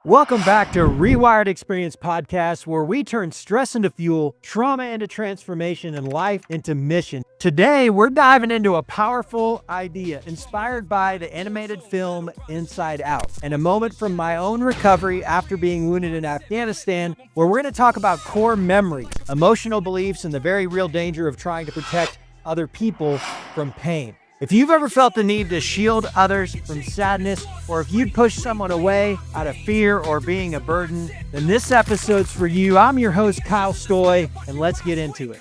Welcome back to ReWired Experience Podcast, where we turn stress into fuel, trauma into transformation, and life into mission. Today, we're diving into a powerful idea inspired by the animated film Inside Out, and a moment from my own recovery after being wounded in Afghanistan, where we're going to talk about core memories, emotional beliefs, and the very real danger of trying to protect other people from pain. If you've ever felt the need to shield others from sadness, or if you'd push someone away out of fear or being a burden, then this episode's for you. I'm your host, Kyle Stoy, and let's get into it.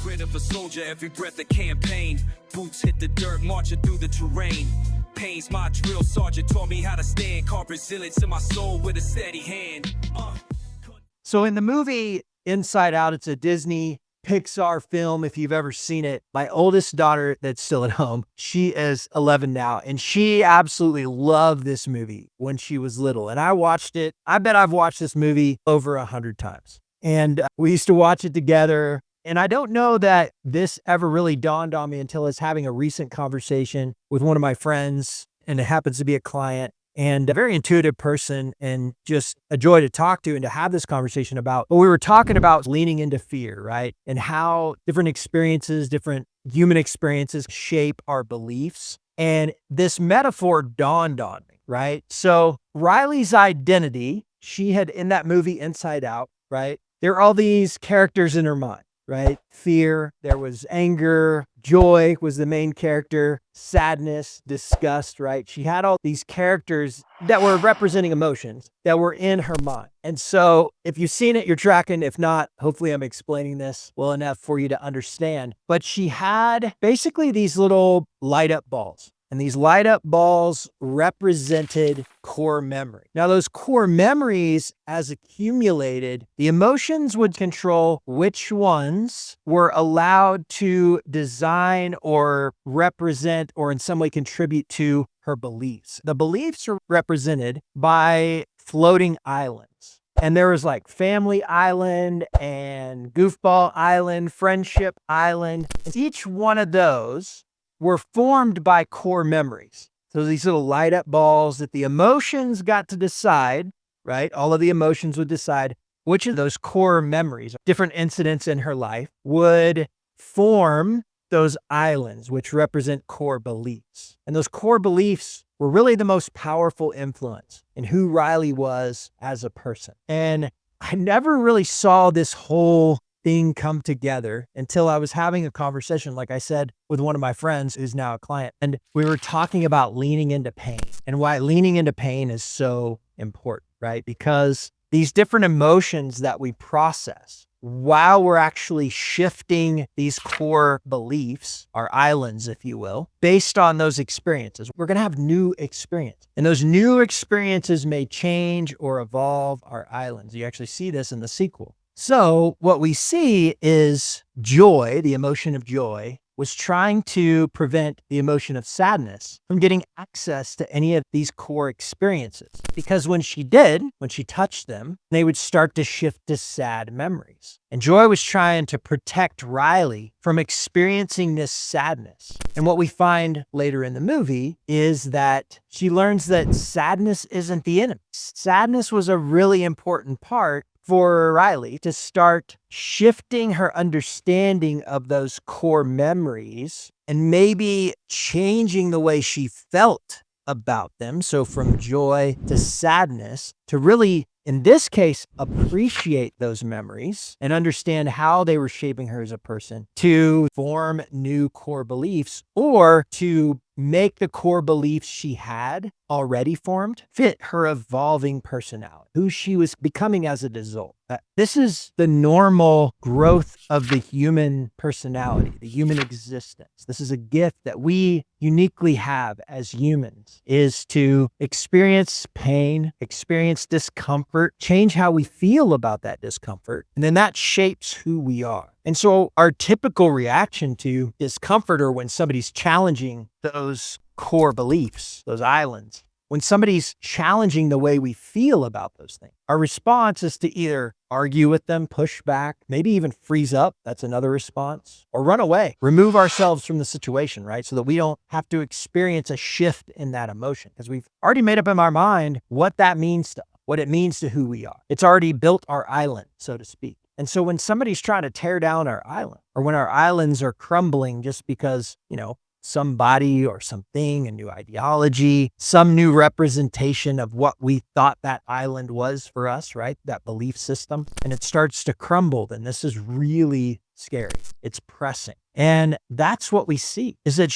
Grit of a soldier, every breath a campaign. Boots hit the dirt, marching through the terrain. Pain's my drill sergeant, taught me how to stand. Carve resilience in my soul with a steady hand. So in the movie Inside Out, it's a Disney Pixar film, if you've ever seen it. My oldest daughter that's still at home, she is 11 now, and she absolutely loved this movie when she was little. And I watched it. I bet I've watched this movie over 100 times. And we used to watch it together. And I don't know that this ever really dawned on me until I was having a recent conversation with one of my friends, and it happens to be a client and a very intuitive person and just a joy to talk to and to have this conversation about. But we were talking about leaning into fear, right? And how different experiences, different human experiences shape our beliefs. And this metaphor dawned on me, right? So Riley's identity, she had in that movie Inside Out, right? There are all these characters in her mind, right? Fear, there was anger, joy was the main character, sadness, disgust, right? She had all these characters that were representing emotions that were in her mind. And so if you've seen it, you're tracking. If not, hopefully I'm explaining this well enough for you to understand. But she had basically these little light up balls. And these light up balls represented core memory. Now, those core memories, as accumulated, the emotions would control which ones were allowed to design or represent or in some way contribute to her beliefs. The beliefs are represented by floating islands. And there was like Family Island and Goofball Island, Friendship Island. Each one of those were formed by core memories. So these little light up balls that the emotions got to decide, right? All of the emotions would decide which of those core memories, different incidents in her life, would form those islands, which represent core beliefs. And those core beliefs were really the most powerful influence in who Riley was as a person. And I never really saw this whole thing come together until I was having a conversation, like I said, with one of my friends who's now a client. And we were talking about leaning into pain and why leaning into pain is so important, right? Because these different emotions that we process while we're actually shifting these core beliefs, our islands, if you will, based on those experiences, we're going to have new experience. And those new experiences may change or evolve our islands. You actually see this in the sequel. So what we see is joy, the emotion of joy, was trying to prevent the emotion of sadness from getting access to any of these core experiences. Because when she touched them, they would start to shift to sad memories. And Joy was trying to protect Riley from experiencing this sadness. And what we find later in the movie is that she learns that sadness isn't the enemy. Sadness was a really important part for Riley to start shifting her understanding of those core memories and maybe changing the way she felt about them. So from joy to sadness, to really, in this case, appreciate those memories and understand how they were shaping her as a person, to form new core beliefs, or to make the core beliefs she had already formed fit her evolving personality, who she was becoming as a result. This is the normal growth of the human personality, the human existence. This is a gift that we uniquely have as humans, is to experience pain, experience discomfort, change how we feel about that discomfort, and then that shapes who we are. And so our typical reaction to discomfort, or when somebody's challenging those core beliefs, those islands, when somebody's challenging the way we feel about those things, our response is to either argue with them, push back, maybe even freeze up. That's another response. Or run away, remove ourselves from the situation, right? So that we don't have to experience a shift in that emotion, because we've already made up in our mind what that means to us. what it means to who we are. It's already built our island, so to speak. And so when somebody's trying to tear down our island, or when our islands are crumbling just because, somebody or something, a new ideology, some new representation of what we thought that island was for us, right? That belief system, and it starts to crumble, then this is really scary. It's pressing. And that's what we see, is that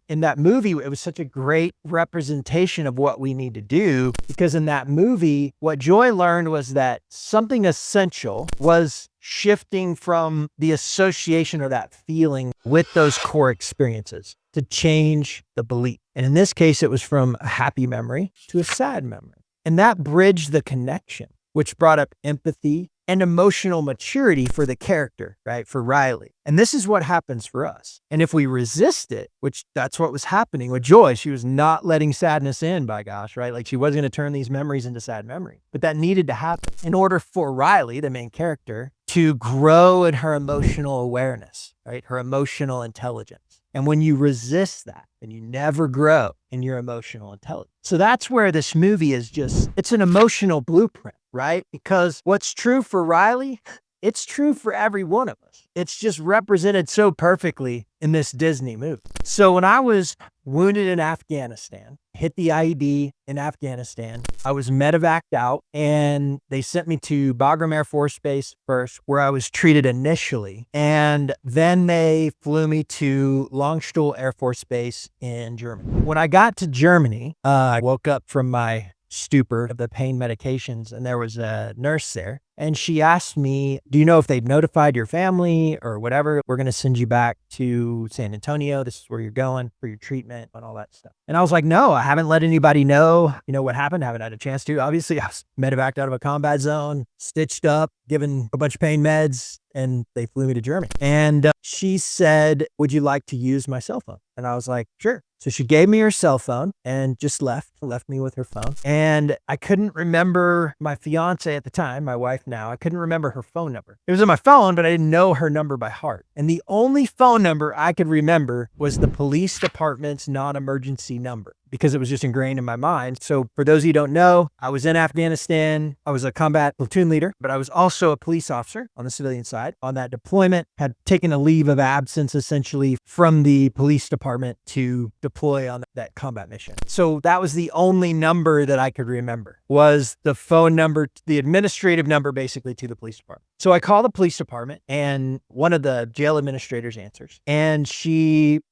in that movie, it was such a great representation of what we need to do, because in that movie, what Joy learned was that something essential was shifting from the association or that feeling with those core experiences to change the belief. And in this case, it was from a happy memory to a sad memory. And that bridged the connection, which brought up empathy and emotional maturity for the character, right? For Riley. And this is what happens for us. And if we resist it, which that's what was happening with Joy, she was not letting sadness in, by gosh, right? Like she wasn't going to turn these memories into sad memories. But that needed to happen in order for Riley, the main character, to grow in her emotional awareness, right? Her emotional intelligence. And when you resist that, then you never grow in your emotional intelligence. So that's where this movie is it's an emotional blueprint, right? Because what's true for Riley, it's true for every one of us. It's just represented so perfectly in this Disney movie. So when I was wounded in Afghanistan, hit the IED in Afghanistan, I was medevaced out, and they sent me to Bagram Air Force Base first, where I was treated initially. And then they flew me to Longstuhl Air Force Base in Germany. When I got to Germany, I woke up from my stupor of the pain medications, and there was a nurse there. And she asked me, do you know if they've notified your family or whatever? We're going to send you back to San Antonio. This is where you're going for your treatment and all that stuff. And I was like, no, I haven't let anybody know, what happened. I haven't had a chance to. Obviously, I was medevaced out of a combat zone, stitched up, given a bunch of pain meds, and they flew me to Germany. And she said, would you like to use my cell phone? And I was like, sure. So she gave me her cell phone and just left me with her phone. And I couldn't remember my fiance at the time, my wife now, I couldn't remember her phone number. It was on my phone, but I didn't know her number by heart. And the only phone number I could remember was the police department's non-emergency number, because it was just ingrained in my mind. So for those of you who don't know, I was in Afghanistan. I was a combat platoon leader, but I was also a police officer on the civilian side. On that deployment, had taken a leave of absence essentially from the police department to deploy on that combat mission. So that was the only number that I could remember, was the phone number, the administrative number basically to the police department. So I call the police department, and one of the jail administrators answers, and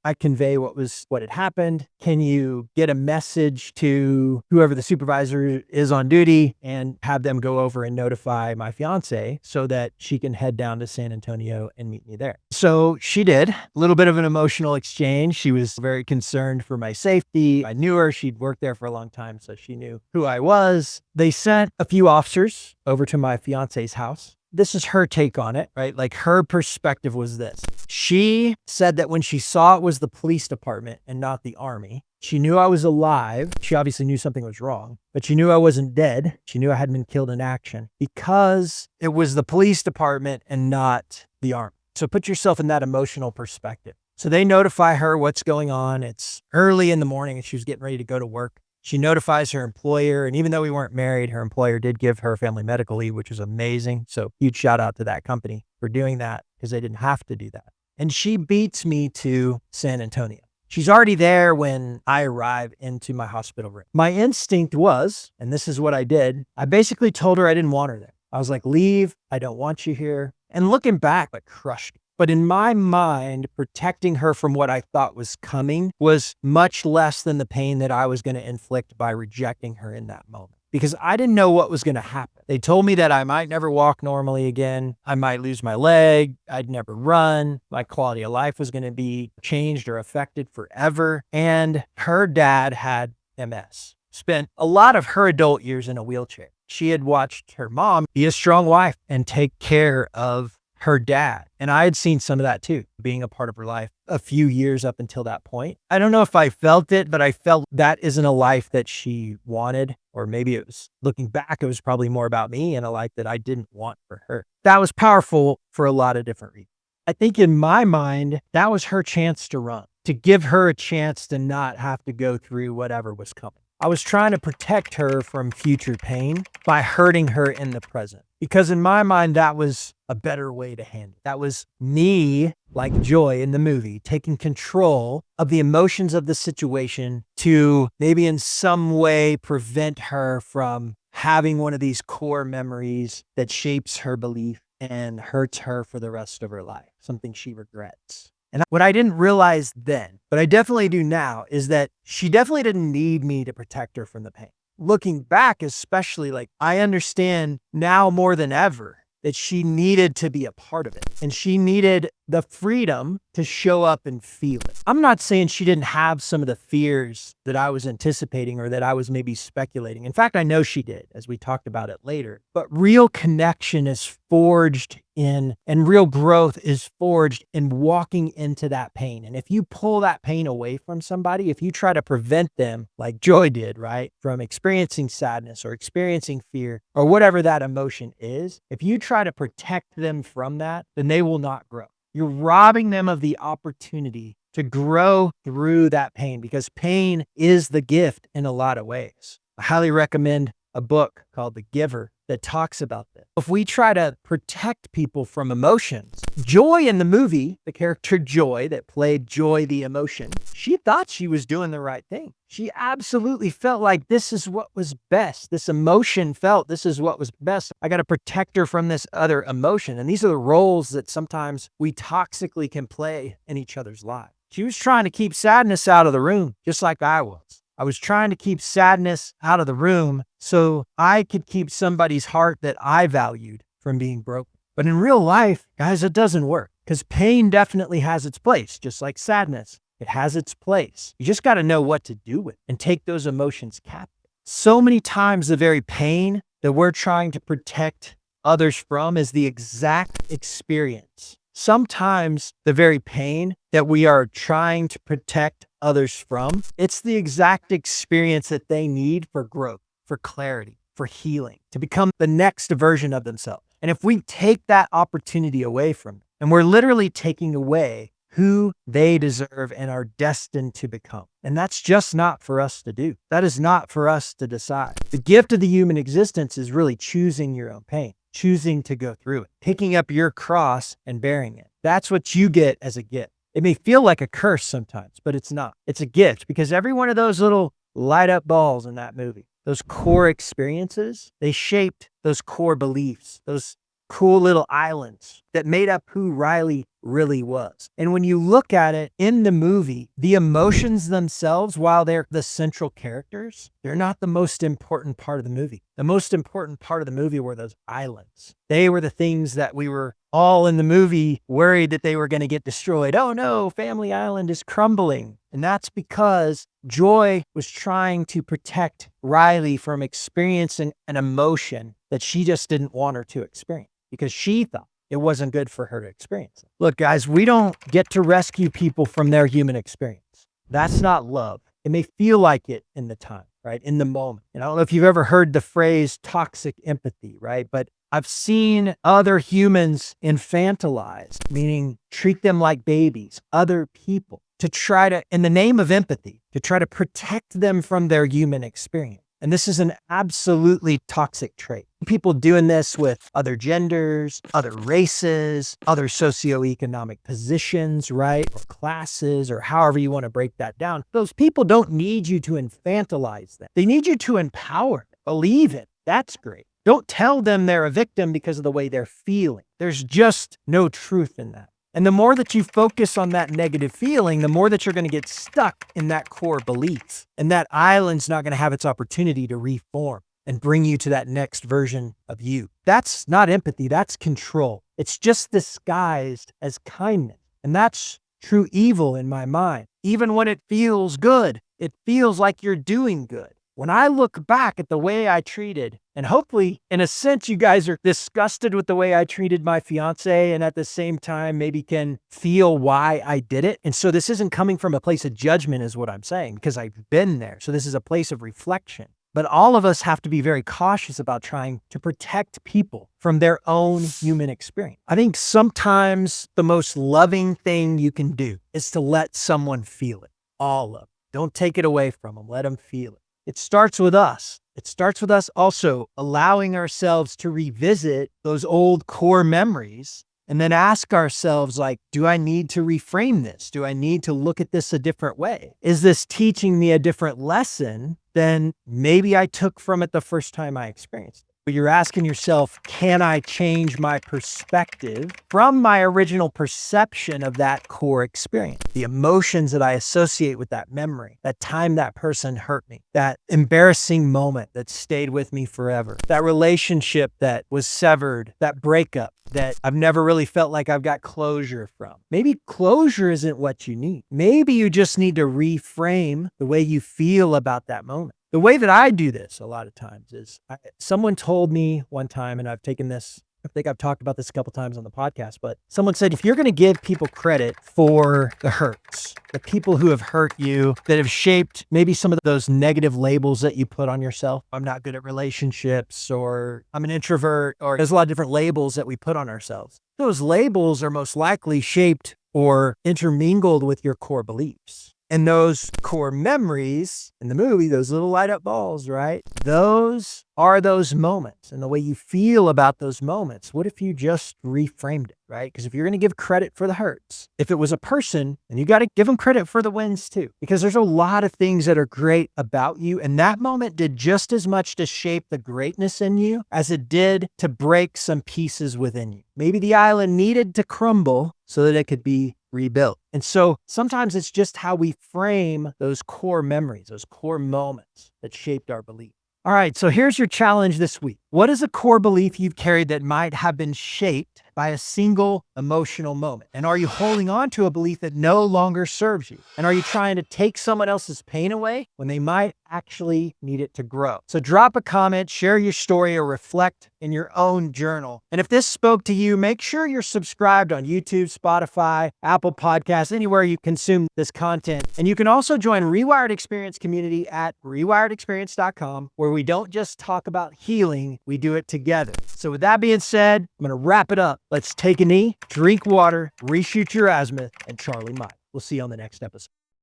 I convey what had happened. Can you get a message to whoever the supervisor is on duty and have them go over and notify my fiance so that she can head down to San Antonio and meet me there? So she did. A little bit of an emotional exchange. She was very concerned for my safety. I knew her. She'd worked there for a long time, so she knew who I was. They sent a few officers over to my fiance's house. This is her take on it, right? Like, her perspective was this. She said that when she saw it was the police department and not the army, she knew I was alive. She obviously knew something was wrong, but she knew I wasn't dead. She knew I hadn't been killed in action because it was the police department and not the army. So put yourself in that emotional perspective. So they notify her what's going on. It's early in the morning and she was getting ready to go to work. She notifies her employer, and even though we weren't married, her employer did give her family medical leave, which was amazing. So huge shout out to that company for doing that, because they didn't have to do that. And she beats me to San Antonio. She's already there when I arrive into my hospital room. My instinct was, and this is what I did, I basically told her I didn't want her there. I was like, leave, I don't want you here. And looking back, it crushed me. But in my mind, protecting her from what I thought was coming was much less than the pain that I was going to inflict by rejecting her in that moment, because I didn't know what was going to happen. They told me that I might never walk normally again. I might lose my leg. I'd never run. My quality of life was going to be changed or affected forever. And her dad had MS, spent a lot of her adult years in a wheelchair. She had watched her mom be a strong wife and take care of her dad. And I had seen some of that too, being a part of her life a few years up until that point. I don't know if I felt it, but I felt that isn't a life that she wanted. Or maybe it was, looking back, it was probably more about me and a life that I didn't want for her. That was powerful for a lot of different reasons. I think in my mind, that was her chance to run, to give her a chance to not have to go through whatever was coming. I was trying to protect her from future pain by hurting her in the present. Because in my mind, that was a better way to handle it. That was me, like Joy in the movie, taking control of the emotions of the situation to maybe in some way prevent her from having one of these core memories that shapes her belief and hurts her for the rest of her life, something she regrets. And what I didn't realize then, but I definitely do now, is that she definitely didn't need me to protect her from the pain. Looking back, especially, like, I understand now more than ever that she needed to be a part of it. And she needed the freedom to show up and feel it. I'm not saying she didn't have some of the fears that I was anticipating or that I was maybe speculating. In fact, I know she did, as we talked about it later. But real connection is forged in, and real growth is forged in walking into that pain. And if you pull that pain away from somebody, if you try to prevent them, like Joy did, right, from experiencing sadness or experiencing fear or whatever that emotion is, if you try to protect them from that, then they will not grow. You're robbing them of the opportunity to grow through that pain, because pain is the gift in a lot of ways. I highly recommend a book called The Giver that talks about this. If we try to protect people from emotions, Joy in the movie, the character Joy that played Joy the emotion, she thought she was doing the right thing. She absolutely felt like this is what was best. This emotion felt this is what was best. I got to protect her from this other emotion. And these are the roles that sometimes we toxically can play in each other's lives. She was trying to keep sadness out of the room, just like I was. I was trying to keep sadness out of the room so I could keep somebody's heart that I valued from being broken. But in real life, guys, it doesn't work, because pain definitely has its place, just like sadness. It has its place. You just got to know what to do with it and take those emotions captive. So many times the very pain that we're trying to protect others from is the exact experience. Sometimes the very pain that we are trying to protect others from, it's the exact experience that they need for growth, for clarity, for healing, to become the next version of themselves. And if we take that opportunity away from them, and we're literally taking away who they deserve and are destined to become. And that's just not for us to do. That is not for us to decide. The gift of the human existence is really choosing your own pain, choosing to go through it, picking up your cross and bearing it. That's what you get as a gift. It may feel like a curse sometimes, but it's not. It's a gift, because every one of those little light up balls in that movie, those core experiences, they shaped those core beliefs, those cool little islands that made up who Riley really was. And when you look at it in the movie, the emotions themselves, while they're the central characters, they're not the most important part of the movie. The most important part of the movie were those islands. They were the things that we were all in the movie worried that they were going to get destroyed. Oh no, Family Island is crumbling. And that's because Joy was trying to protect Riley from experiencing an emotion that she just didn't want her to experience, because she thought it wasn't good for her to experience it. Look, guys, we don't get to rescue people from their human experience. That's not love. It may feel like it in the time, right? In the moment. And I don't know if you've ever heard the phrase toxic empathy, right? But I've seen other humans infantilized, meaning treat them like babies, other people, to try to, in the name of empathy, to try to protect them from their human experience. And this is an absolutely toxic trait. People doing this with other genders, other races, other socioeconomic positions, right? Or classes, or however you want to break that down. Those people don't need you to infantilize them. They need you to empower them. Believe it. That's great. Don't tell them they're a victim because of the way they're feeling. There's just no truth in that. And the more that you focus on that negative feeling, the more that you're going to get stuck in that core belief. And that island's not going to have its opportunity to reform and bring you to that next version of you. That's not empathy. That's control. It's just disguised as kindness. And that's true evil in my mind. Even when it feels good, it feels like you're doing good. When I look back at the way I treated, and hopefully, in a sense, you guys are disgusted with the way I treated my fiance, and at the same time, maybe can feel why I did it. And so this isn't coming from a place of judgment is what I'm saying, because I've been there. So this is a place of reflection. But all of us have to be very cautious about trying to protect people from their own human experience. I think sometimes the most loving thing you can do is to let someone feel it, all of it. Don't take it away from them. Let them feel it. It starts with us. It starts with us also allowing ourselves to revisit those old core memories and then ask ourselves, like, do I need to reframe this? Do I need to look at this a different way? Is this teaching me a different lesson than maybe I took from it the first time I experienced it? But you're asking yourself, can I change my perspective from my original perception of that core experience? The emotions that I associate with that memory, that time that person hurt me, that embarrassing moment that stayed with me forever, that relationship that was severed, that breakup that I've never really felt like I've got closure from. Maybe closure isn't what you need. Maybe you just need to reframe the way you feel about that moment. The way that I do this a lot of times is someone told me one time, and I've taken this, I think I've talked about this a couple times on the podcast, but someone said, if you're going to give people credit for the hurts, the people who have hurt you, that have shaped maybe some of those negative labels that you put on yourself, I'm not good at relationships, or I'm an introvert, or there's a lot of different labels that we put on ourselves. Those labels are most likely shaped or intermingled with your core beliefs. And those core memories in the movie, those little light up balls, right? Those are those moments, and the way you feel about those moments. What if you just reframed it, right? Because if you're going to give credit for the hurts, if it was a person, then you got to give them credit for the wins too, because there's a lot of things that are great about you. And that moment did just as much to shape the greatness in you as it did to break some pieces within you. Maybe the island needed to crumble so that it could be rebuilt. And so sometimes it's just how we frame those core memories, those core moments that shaped our belief. All right, so here's your challenge this week. What is a core belief you've carried that might have been shaped by a single emotional moment? And are you holding on to a belief that no longer serves you? And are you trying to take someone else's pain away when they might actually need it to grow? So drop a comment, share your story, or reflect in your own journal. And if this spoke to you, make sure you're subscribed on YouTube, Spotify, Apple Podcasts, anywhere you consume this content. And you can also join ReWired Experience community at rewiredexperience.com, where we don't just talk about healing, we do it together. So with that being said, I'm going to wrap it up. Let's take a knee, drink water, reshoot your azimuth, and Charlie Mike. We'll see you on the next episode.